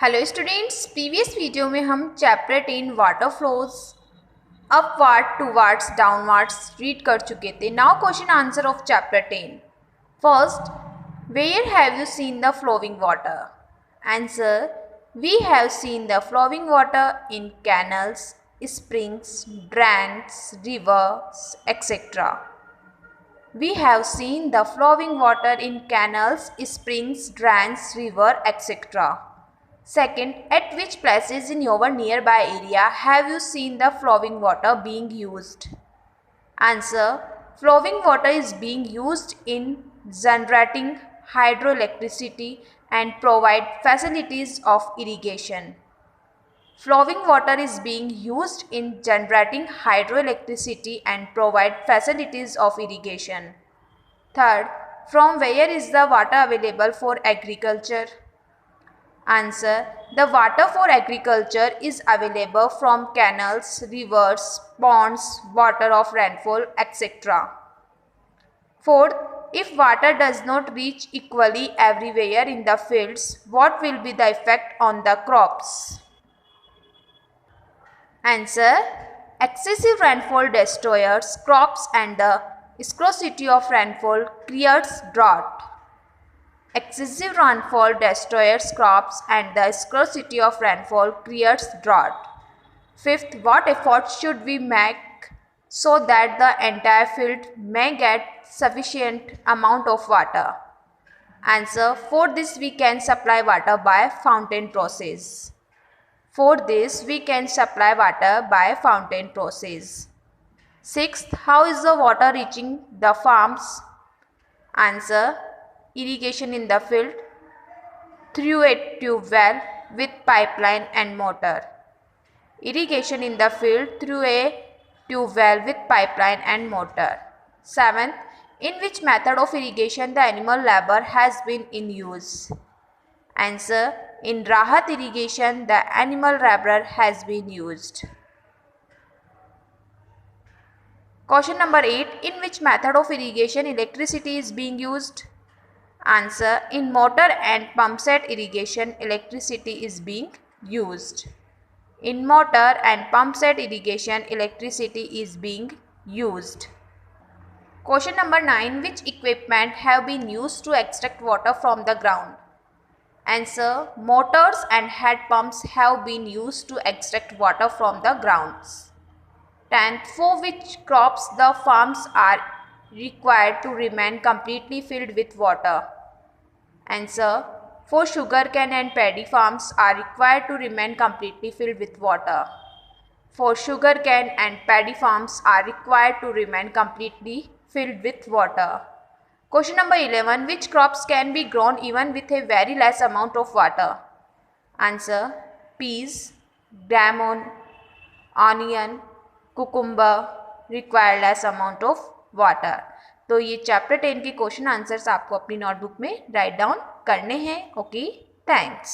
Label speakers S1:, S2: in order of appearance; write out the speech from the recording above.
S1: Hello students, previous video में हम chapter 10 water flows upward towards downwards read कर चुके थे। Now question answer of chapter 10। First, where have you seen the flowing water? Answer, we have seen the flowing water in canals, springs, drains, rivers, etc. We have seen the flowing water in canals, springs, drains, river, etc. Second, at which places in your nearby area have you seen the flowing water being used? Answer, flowing water is being used in generating hydroelectricity and provide facilities of irrigation. Flowing water is being used in generating hydroelectricity and provide facilities of irrigation. Third, from where is the water available for agriculture? Answer, the water for agriculture is available from canals, rivers, ponds, water of rainfall, etc. Fourth, if water does not reach equally everywhere in the fields, what will be the effect on the crops? Answer, excessive rainfall destroys crops and the scarcity of rainfall creates drought. Excessive rainfall destroys crops and the scarcity of rainfall creates drought. Fifth, what efforts should we make so that the entire field may get sufficient amount of water? Answer, for this we can supply water by fountain process. Sixth, how is the water reaching the farms? Answer, irrigation in the field through a tube well with pipeline and motor. Irrigation in the field through a tube well with pipeline and motor. Seventh, in which method of irrigation the animal labor has been in use? Answer, in Rahat irrigation the animal labor has been used. Question number 8, in which method of irrigation electricity is being used? Answer, in motor and pump set irrigation electricity is being used. In motor and pump set irrigation electricity is being used. Question number 9, which equipment have been used to extract water from the ground? Answer, motors and head pumps have been used to extract water from the grounds. 10th, for which crops the farms are required to remain completely filled with water? Answer, for sugarcane and paddy farms are required to remain completely filled with water. For sugarcane and paddy farms are required to remain completely filled with water. Question number 11, which crops can be grown even with a very less amount of water? Answer, peas, lemon, onion, cucumber require less amount of water. तो ये chapter 10 के question answers आपको अपनी notebook में write down करने हैं। Okay, thanks.